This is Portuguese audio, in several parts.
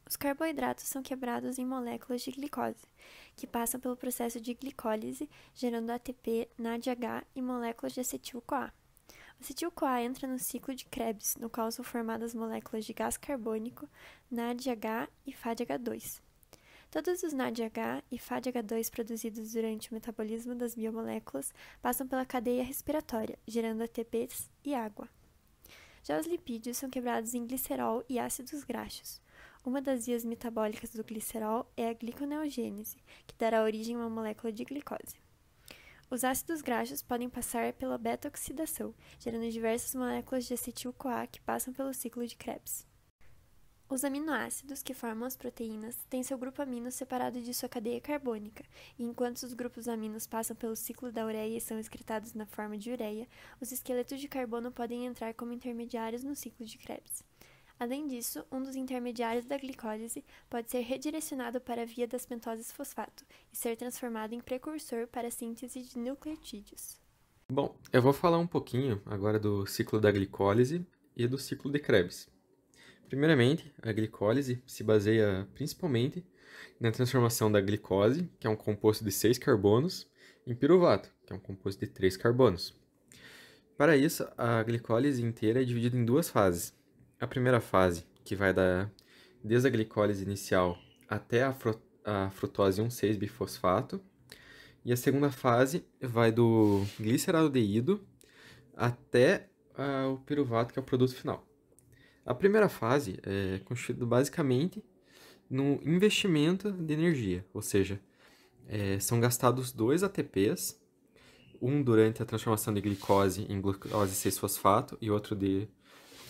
Os carboidratos são quebrados em moléculas de glicose, que passam pelo processo de glicólise, gerando ATP, NADH e moléculas de acetil-CoA. O acetil-CoA entra no ciclo de Krebs, no qual são formadas moléculas de gás carbônico, NADH e FADH2. Todos os NADH e FADH2 produzidos durante o metabolismo das biomoléculas passam pela cadeia respiratória, gerando ATPs e água. Já os lipídios são quebrados em glicerol e ácidos graxos. Uma das vias metabólicas do glicerol é a gliconeogênese, que dará origem a uma molécula de glicose. Os ácidos graxos podem passar pela beta-oxidação, gerando diversas moléculas de acetil-CoA que passam pelo ciclo de Krebs. Os aminoácidos, que formam as proteínas, têm seu grupo amino separado de sua cadeia carbônica, e enquanto os grupos aminos passam pelo ciclo da ureia e são excretados na forma de ureia, os esqueletos de carbono podem entrar como intermediários no ciclo de Krebs. Além disso, um dos intermediários da glicólise pode ser redirecionado para a via das pentoses fosfato e ser transformado em precursor para a síntese de nucleotídeos. Bom, eu vou falar um pouquinho agora do ciclo da glicólise e do ciclo de Krebs. Primeiramente, a glicólise se baseia principalmente na transformação da glicose, que é um composto de 6 carbonos, em piruvato, que é um composto de 3 carbonos. Para isso, a glicólise inteira é dividida em duas fases. A primeira fase, que vai desde a glicólise inicial até a frutose 1,6-bifosfato, e a segunda fase vai do gliceraldeído até o piruvato, que é o produto final. A primeira fase é constituída basicamente no investimento de energia, ou seja, são gastados 2 ATPs, um durante a transformação de glicose em glucose 6-fosfato e outro de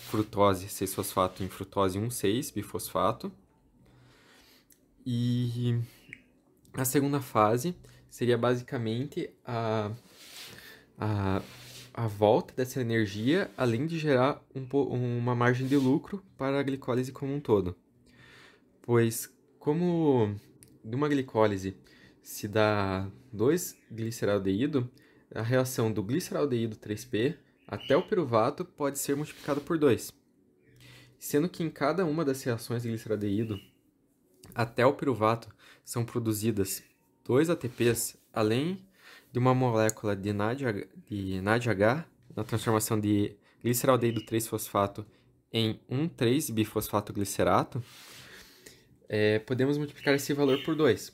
frutose 6-fosfato em frutose 1,6-bifosfato. E a segunda fase seria basicamente a volta dessa energia, além de gerar uma margem de lucro para a glicólise como um todo. Pois, como de uma glicólise se dá 2 gliceraldeído, a reação do gliceraldeído 3P até o piruvato pode ser multiplicada por 2. Sendo que em cada uma das reações de gliceraldeído até o piruvato são produzidas 2 ATPs, além de uma molécula de NADH, na transformação de gliceraldeído 3-fosfato em 1,3-bifosfato glicerato, podemos multiplicar esse valor por 2.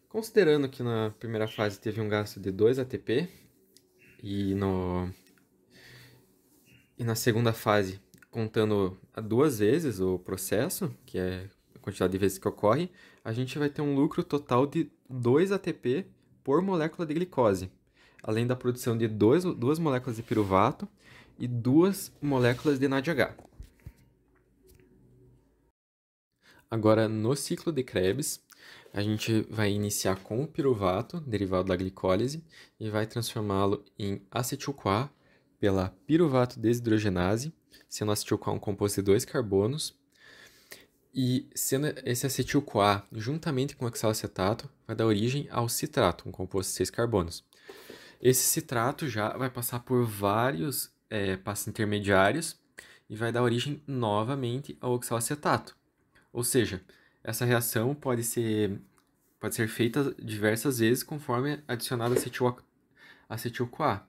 Considerando que na primeira fase teve um gasto de 2 ATP e na segunda fase, contando 2 vezes o processo, que é a quantidade de vezes que ocorre, a gente vai ter um lucro total de 2 ATP por molécula de glicose, além da produção de 2 moléculas de piruvato e 2 moléculas de NADH. Agora, no ciclo de Krebs, a gente vai iniciar com o piruvato, derivado da glicólise, e vai transformá-lo em acetil-CoA pela piruvato desidrogenase, sendo acetil-CoA um composto de 2 carbonos, e sendo esse acetil-CoA, juntamente com o oxalacetato, vai dar origem ao citrato, um composto de 6 carbonos. Esse citrato já vai passar por vários passos intermediários e vai dar origem novamente ao oxalacetato. Ou seja, essa reação pode ser feita diversas vezes conforme adicionado acetil-CoA.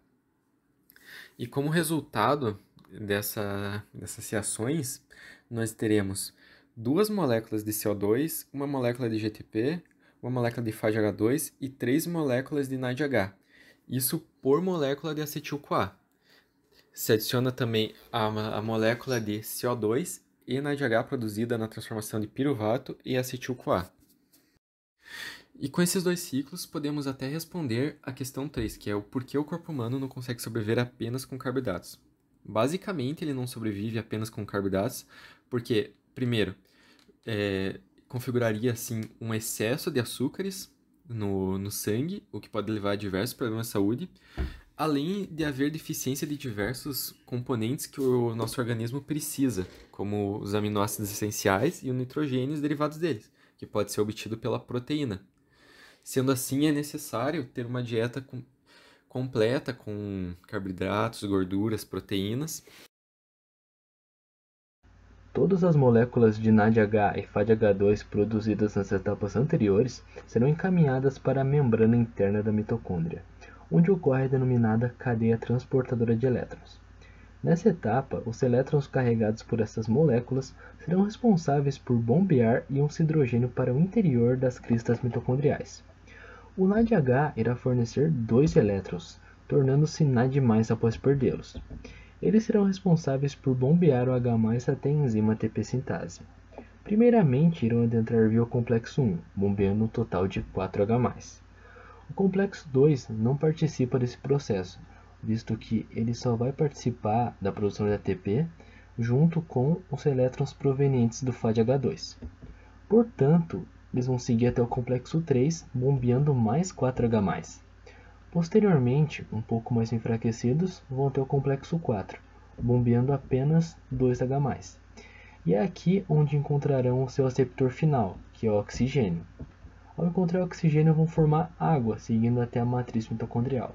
E como resultado dessas reações, nós teremos 2 moléculas de CO2, uma molécula de GTP, uma molécula de FADH2 e 3 moléculas de NADH. Isso por molécula de acetil-CoA. Se adiciona também a molécula de CO2 e NADH produzida na transformação de piruvato e acetil-CoA. E com esses 2 ciclos, podemos até responder a questão 3, que é o porquê o corpo humano não consegue sobreviver apenas com carboidratos. Basicamente, ele não sobrevive apenas com carboidratos, porque, primeiro, configuraria assim um excesso de açúcares no sangue, o que pode levar a diversos problemas de saúde, além de haver deficiência de diversos componentes que o nosso organismo precisa, como os aminoácidos essenciais e o nitrogênio e os derivados deles, que pode ser obtido pela proteína. Sendo assim, é necessário ter uma dieta completa com carboidratos, gorduras, proteínas. Todas as moléculas de NADH e FADH2 produzidas nas etapas anteriores serão encaminhadas para a membrana interna da mitocôndria, onde ocorre a denominada cadeia transportadora de elétrons. Nessa etapa, os elétrons carregados por essas moléculas serão responsáveis por bombear íons de hidrogênio para o interior das cristas mitocondriais. O NADH irá fornecer 2 elétrons, tornando-se NAD+ após perdê-los. Eles serão responsáveis por bombear o H+ até a enzima ATP sintase. Primeiramente, irão adentrar via o complexo 1, bombeando um total de 4H+. O complexo 2 não participa desse processo, visto que ele só vai participar da produção de ATP junto com os elétrons provenientes do FADH2. Portanto, eles vão seguir até o complexo 3, bombeando mais 4H+. Posteriormente, um pouco mais enfraquecidos, vão até o complexo 4, bombeando apenas 2H+. E é aqui onde encontrarão o seu aceptor final, que é o oxigênio. Ao encontrar o oxigênio, vão formar água, seguindo até a matriz mitocondrial.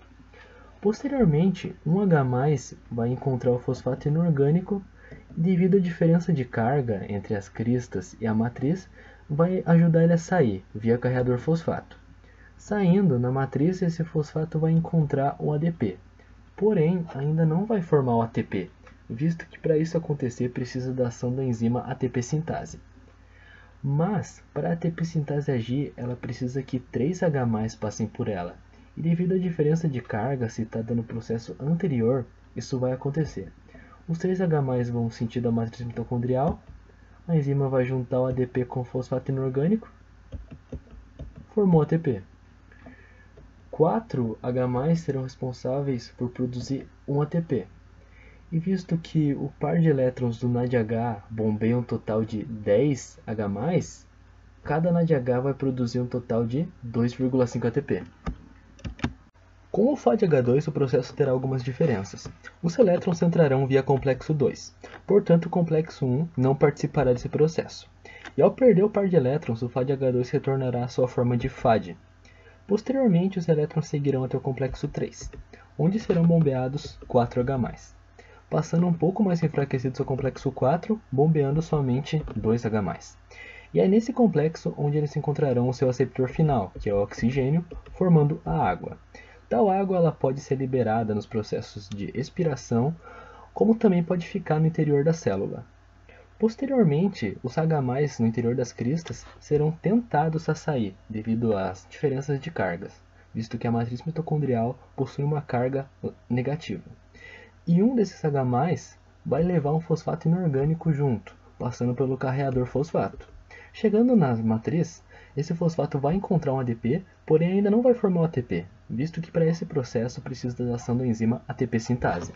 Posteriormente, um H+ vai encontrar o fosfato inorgânico e, devido à diferença de carga entre as cristas e a matriz, vai ajudar ele a sair via carreador fosfato. Saindo na matriz, esse fosfato vai encontrar o ADP, porém ainda não vai formar o ATP, visto que para isso acontecer precisa da ação da enzima ATP sintase. Mas, para a ATP sintase agir, ela precisa que 3H+ passem por ela, e devido à diferença de carga citada no processo anterior, isso vai acontecer. Os 3H+ vão sentido a matriz mitocondrial, a enzima vai juntar o ADP com o fosfato inorgânico, formou ATP. 4H+ serão responsáveis por produzir um ATP. E visto que o par de elétrons do NADH bombeia um total de 10H+, cada NADH vai produzir um total de 2,5 ATP. Com o FADH2, o processo terá algumas diferenças. Os elétrons entrarão via complexo 2, portanto o complexo 1 não participará desse processo. E ao perder o par de elétrons, o FADH2 retornará à sua forma de FAD. Posteriormente, os elétrons seguirão até o complexo 3, onde serão bombeados 4H+, passando um pouco mais enfraquecidos ao complexo 4, bombeando somente 2H+. E é nesse complexo onde eles encontrarão o seu aceptor final, que é o oxigênio, formando a água. Tal água ela pode ser liberada nos processos de expiração, como também pode ficar no interior da célula. Posteriormente, os H+ no interior das cristas serão tentados a sair devido às diferenças de cargas, visto que a matriz mitocondrial possui uma carga negativa. E um desses H+ vai levar um fosfato inorgânico junto, passando pelo carreador fosfato. Chegando na matriz, esse fosfato vai encontrar um ADP, porém ainda não vai formar o ATP, visto que para esse processo precisa da ação da enzima ATP sintase.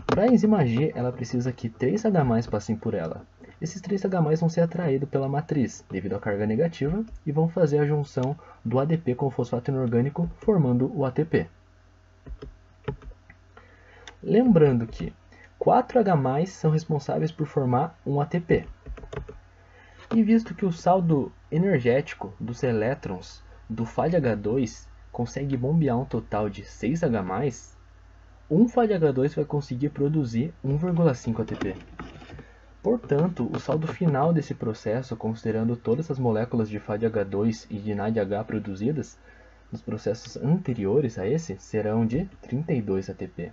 Para a enzima agir, ela precisa que 3H+ passem por ela. Esses 3H+ vão ser atraídos pela matriz, devido à carga negativa, e vão fazer a junção do ADP com o fosfato inorgânico, formando o ATP. Lembrando que 4H+ são responsáveis por formar um ATP. E visto que o saldo energético dos elétrons do FADH2 consegue bombear um total de 6H+, um FADH2 vai conseguir produzir 1,5 ATP. Portanto, o saldo final desse processo, considerando todas as moléculas de FADH2 e de NADH produzidas nos processos anteriores a esse, serão de 32 ATP.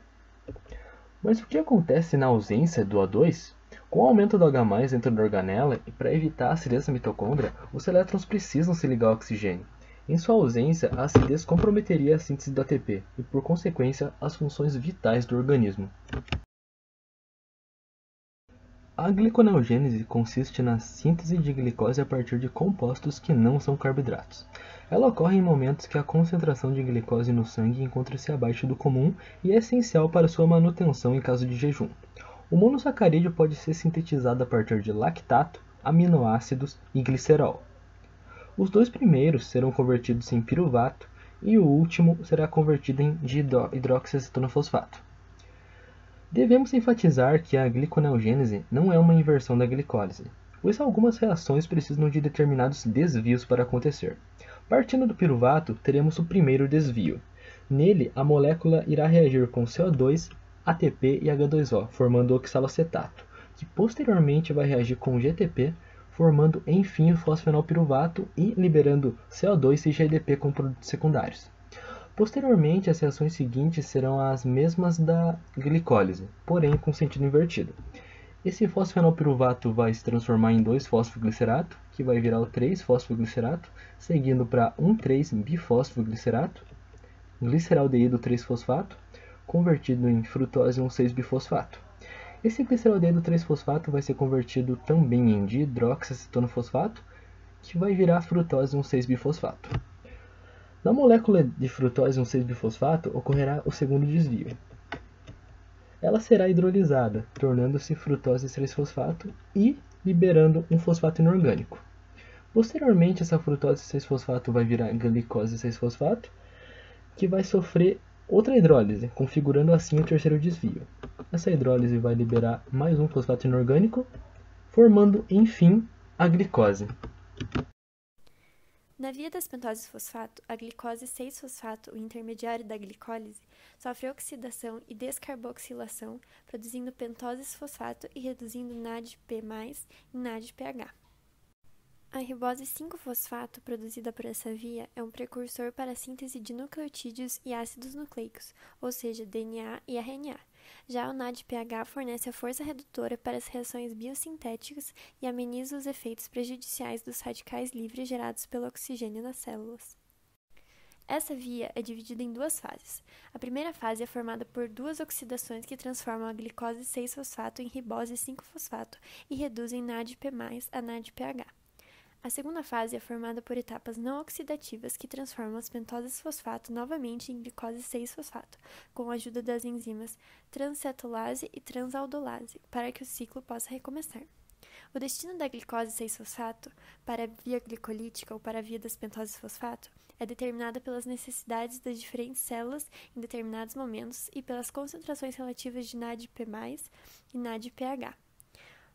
Mas o que acontece na ausência do O2? Com o aumento do H+ dentro da organela e para evitar a acidez da mitocôndria, os elétrons precisam se ligar ao oxigênio. Em sua ausência, a acidez comprometeria a síntese do ATP e, por consequência, as funções vitais do organismo. A gliconeogênese consiste na síntese de glicose a partir de compostos que não são carboidratos. Ela ocorre em momentos que a concentração de glicose no sangue encontra-se abaixo do comum e é essencial para sua manutenção em caso de jejum. O monossacarídeo pode ser sintetizado a partir de lactato, aminoácidos e glicerol. Os dois primeiros serão convertidos em piruvato e o último será convertido em hidroxiacetonofosfato. Devemos enfatizar que a gliconeogênese não é uma inversão da glicólise, pois algumas reações precisam de determinados desvios para acontecer. Partindo do piruvato, teremos o primeiro desvio. Nele, a molécula irá reagir com CO2, ATP e H2O, formando oxalacetato, que posteriormente vai reagir com GTP, formando enfim o fosfenolpiruvato e liberando CO2 e GDP como produtos secundários. Posteriormente, as reações seguintes serão as mesmas da glicólise, porém com sentido invertido. Esse fosfenolpiruvato vai se transformar em 2-fosfoglicerato, que vai virar o 3-fosfoglicerato, seguindo para 1,3-bifosfoglicerato, gliceraldeído 3-fosfato, convertido em frutose 1,6-bifosfato. Esse gliceraldeído 3-fosfato vai ser convertido também em dihidroxiacetonofosfato, que vai virar frutose 1,6-bifosfato. Na molécula de frutose 1,6-bifosfato ocorrerá o segundo desvio. Ela será hidrolisada, tornando-se frutose 3-fosfato e liberando um fosfato inorgânico. Posteriormente, essa frutose 6-fosfato vai virar glicose 6-fosfato, que vai sofrer outra hidrólise, configurando assim o terceiro desvio. Essa hidrólise vai liberar mais um fosfato inorgânico, formando, enfim, a glicose. Na via das pentoses fosfato, a glicose 6-fosfato, o intermediário da glicólise, sofre oxidação e descarboxilação, produzindo pentoses fosfato e reduzindo NADP+, em NADPH. A ribose 5-fosfato, produzida por essa via, é um precursor para a síntese de nucleotídeos e ácidos nucleicos, ou seja, DNA e RNA. Já o NADPH fornece a força redutora para as reações biosintéticas e ameniza os efeitos prejudiciais dos radicais livres gerados pelo oxigênio nas células. Essa via é dividida em duas fases. A primeira fase é formada por duas oxidações que transformam a glicose 6-fosfato em ribose 5-fosfato e reduzem NADP+ a NADPH. A segunda fase é formada por etapas não oxidativas que transformam as pentoses fosfato novamente em glicose 6-fosfato, com a ajuda das enzimas transcetolase e transaldolase, para que o ciclo possa recomeçar. O destino da glicose 6-fosfato para a via glicolítica ou para a via das pentoses fosfato é determinada pelas necessidades das diferentes células em determinados momentos e pelas concentrações relativas de NADP+, e NADPH.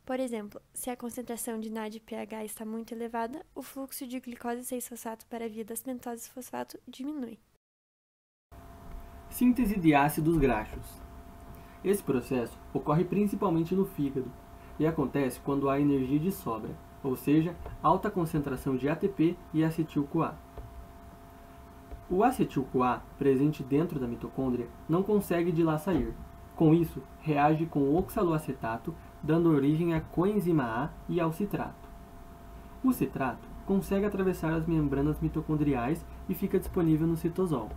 Por exemplo, se a concentração de NADPH está muito elevada, o fluxo de glicose 6-fosfato para a via das pentoses fosfato diminui. Síntese de ácidos graxos. Esse processo ocorre principalmente no fígado e acontece quando há energia de sobra, ou seja, alta concentração de ATP e acetil-CoA. O acetil-CoA, presente dentro da mitocôndria, não consegue de lá sair. Com isso, reage com o oxaloacetato, dando origem à coenzima A e ao citrato. O citrato consegue atravessar as membranas mitocondriais e fica disponível no citosol.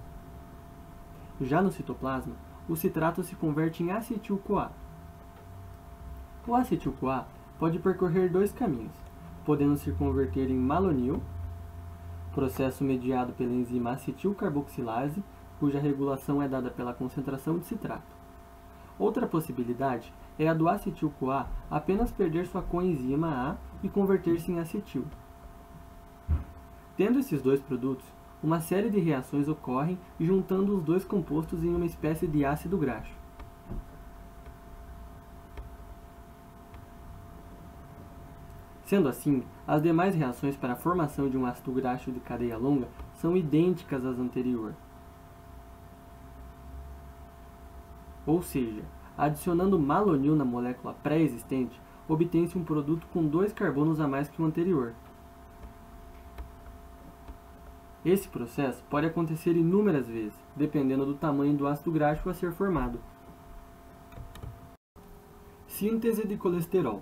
Já no citoplasma, o citrato se converte em acetil-CoA. O acetil-CoA pode percorrer dois caminhos, podendo se converter em malonil, processo mediado pela enzima acetilcarboxilase, cuja regulação é dada pela concentração de citrato. Outra possibilidade é a do acetil-CoA apenas perder sua coenzima A e converter-se em acetil. Tendo esses dois produtos, uma série de reações ocorrem juntando os dois compostos em uma espécie de ácido graxo. Sendo assim, as demais reações para a formação de um ácido graxo de cadeia longa são idênticas às anteriores. Ou seja, adicionando malonil na molécula pré-existente, obtém-se um produto com 2 carbonos a mais que o anterior. Esse processo pode acontecer inúmeras vezes, dependendo do tamanho do ácido graxo a ser formado. Síntese de colesterol.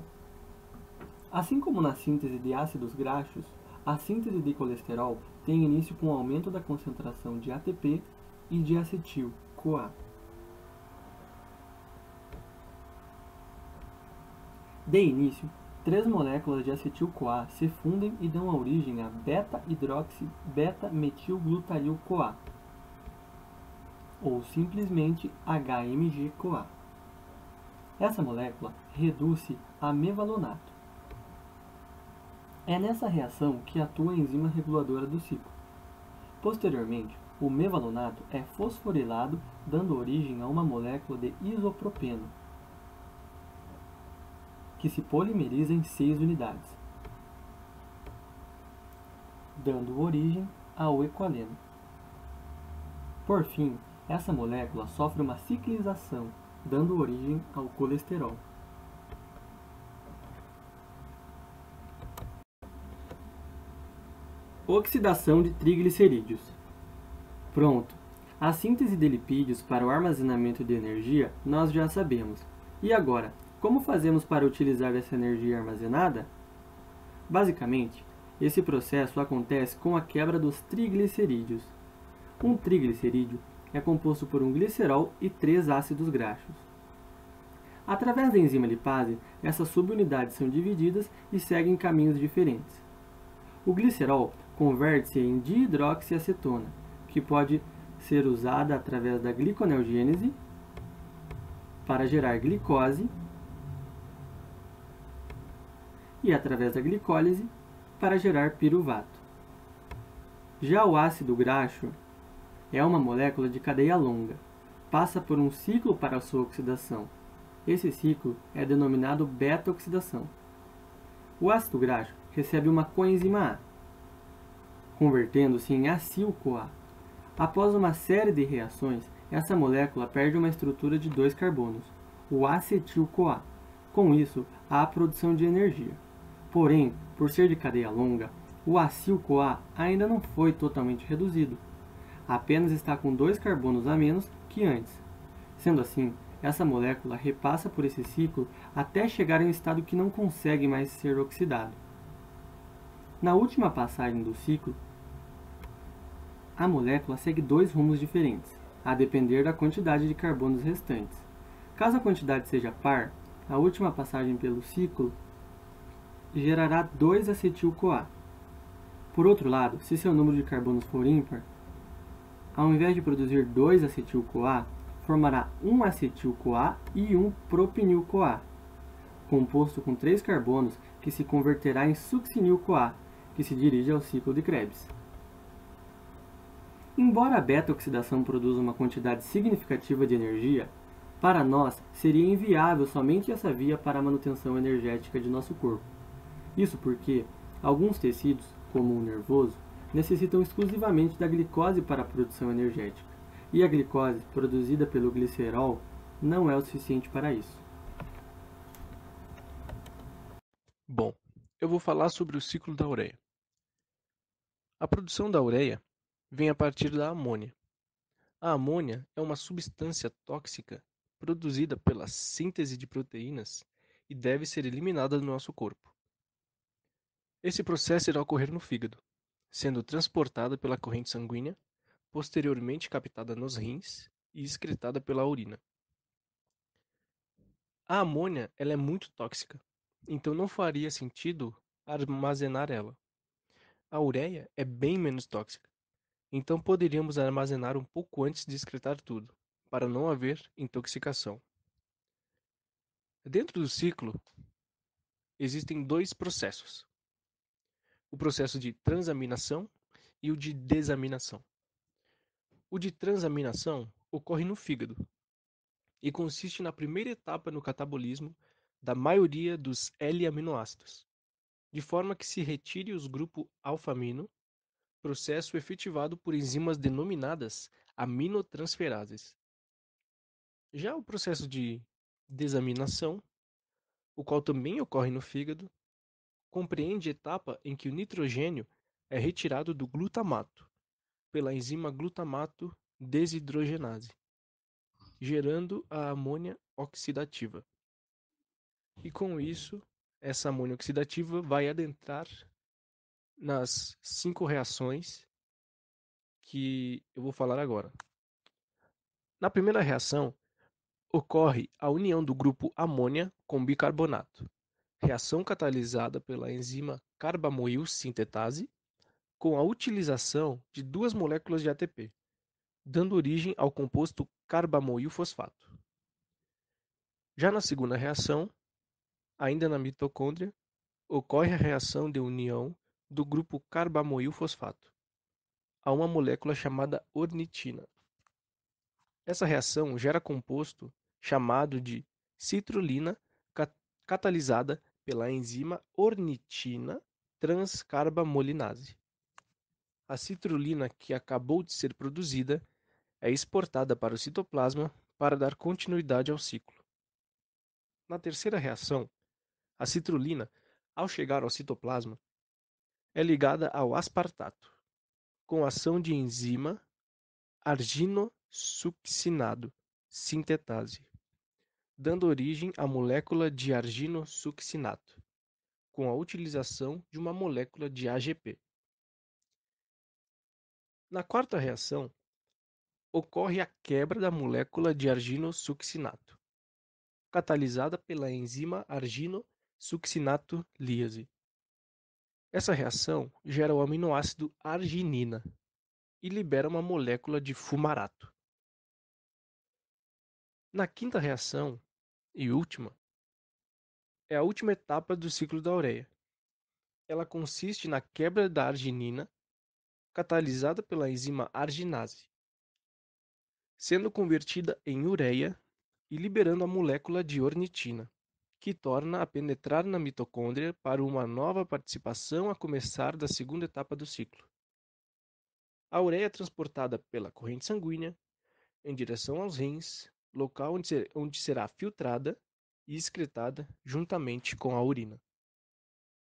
Assim como na síntese de ácidos graxos, a síntese de colesterol tem início com o aumento da concentração de ATP e de acetil-CoA. De início, 3 moléculas de acetil-CoA se fundem e dão origem a beta-hidroxi-beta-metilglutaril-CoA, ou simplesmente HMG-CoA. Essa molécula reduz-se a mevalonato. É nessa reação que atua a enzima reguladora do ciclo. Posteriormente, o mevalonato é fosforilado, dando origem a uma molécula de isopropeno, que se polimeriza em 6 unidades, dando origem ao equaleno. Por fim, essa molécula sofre uma ciclização, dando origem ao colesterol. Oxidação de triglicerídeos. Pronto! A síntese de lipídios para o armazenamento de energia nós já sabemos. E agora, como fazemos para utilizar essa energia armazenada? Basicamente, esse processo acontece com a quebra dos triglicerídeos. Um triglicerídeo é composto por um glicerol e 3 ácidos graxos. Através da enzima lipase, essas subunidades são divididas e seguem caminhos diferentes. O glicerol converte-se em dihidroxiacetona, que pode ser usada através da gliconeogênese para gerar glicose e através da glicólise para gerar piruvato. Já o ácido graxo é uma molécula de cadeia longa, passa por um ciclo para a sua oxidação. Esse ciclo é denominado beta-oxidação. O ácido graxo recebe uma coenzima A, convertendo-se em acil-CoA. Após uma série de reações, essa molécula perde uma estrutura de 2 carbonos, o acetil-CoA. Com isso, há a produção de energia. Porém, por ser de cadeia longa, o acil-CoA ainda não foi totalmente reduzido. Apenas está com 2 carbonos a menos que antes. Sendo assim, essa molécula repassa por esse ciclo até chegar em um estado que não consegue mais ser oxidado. Na última passagem do ciclo, a molécula segue 2 rumos diferentes, a depender da quantidade de carbonos restantes. Caso a quantidade seja par, a última passagem pelo ciclo gerará 2 acetil-CoA. Por outro lado, se seu número de carbonos for ímpar, ao invés de produzir 2 acetil-CoA, formará um acetil-CoA e um propanil-CoA, composto com 3 carbonos que se converterá em succinil-CoA, que se dirige ao ciclo de Krebs. Embora a beta-oxidação produza uma quantidade significativa de energia, para nós seria inviável somente essa via para a manutenção energética de nosso corpo. Isso porque alguns tecidos, como o nervoso, necessitam exclusivamente da glicose para a produção energética, e a glicose produzida pelo glicerol não é o suficiente para isso. Bom, eu vou falar sobre o ciclo da ureia. A produção da ureia vem a partir da amônia. A amônia é uma substância tóxica produzida pela síntese de proteínas e deve ser eliminada do nosso corpo. Esse processo irá ocorrer no fígado, sendo transportada pela corrente sanguínea, posteriormente captada nos rins e excretada pela urina. A amônia ela é muito tóxica, então não faria sentido armazenar ela. A ureia é bem menos tóxica, então poderíamos armazenar um pouco antes de excretar tudo, para não haver intoxicação. Dentro do ciclo, existem 2 processos: o processo de transaminação e o de desaminação. O de transaminação ocorre no fígado e consiste na primeira etapa no catabolismo da maioria dos L-aminoácidos, de forma que se retire os grupos alfa-amino, processo efetivado por enzimas denominadas aminotransferases. Já o processo de desaminação, o qual também ocorre no fígado, compreende a etapa em que o nitrogênio é retirado do glutamato pela enzima glutamato desidrogenase, gerando a amônia oxidativa. E com isso, essa amônia oxidativa vai adentrar nas 5 reações que eu vou falar agora. Na primeira reação, ocorre a união do grupo amônia com bicarbonato, reação catalisada pela enzima carbamoil sintetase, com a utilização de 2 moléculas de ATP, dando origem ao composto carbamoil fosfato. Já na segunda reação, ainda na mitocôndria, ocorre a reação de união do grupo carbamoil fosfato a uma molécula chamada ornitina. Essa reação gera composto chamado de citrulina catalisada pela enzima ornitina transcarbamolinase. A citrulina que acabou de ser produzida é exportada para o citoplasma para dar continuidade ao ciclo. Na terceira reação, a citrulina, ao chegar ao citoplasma, é ligada ao aspartato, com ação de enzima arginosuccinado sintetase, dando origem à molécula de arginosuccinato, com a utilização de uma molécula de AGP. Na quarta reação, ocorre a quebra da molécula de arginosuccinato, catalisada pela enzima arginosuccinato-líase. Essa reação gera o aminoácido arginina e libera uma molécula de fumarato. Na quinta reação, e última, é a última etapa do ciclo da ureia. Ela consiste na quebra da arginina, catalisada pela enzima arginase, sendo convertida em ureia e liberando a molécula de ornitina, que torna a penetrar na mitocôndria para uma nova participação a começar da segunda etapa do ciclo. A ureia é transportada pela corrente sanguínea em direção aos rins, local onde será filtrada e excretada juntamente com a urina.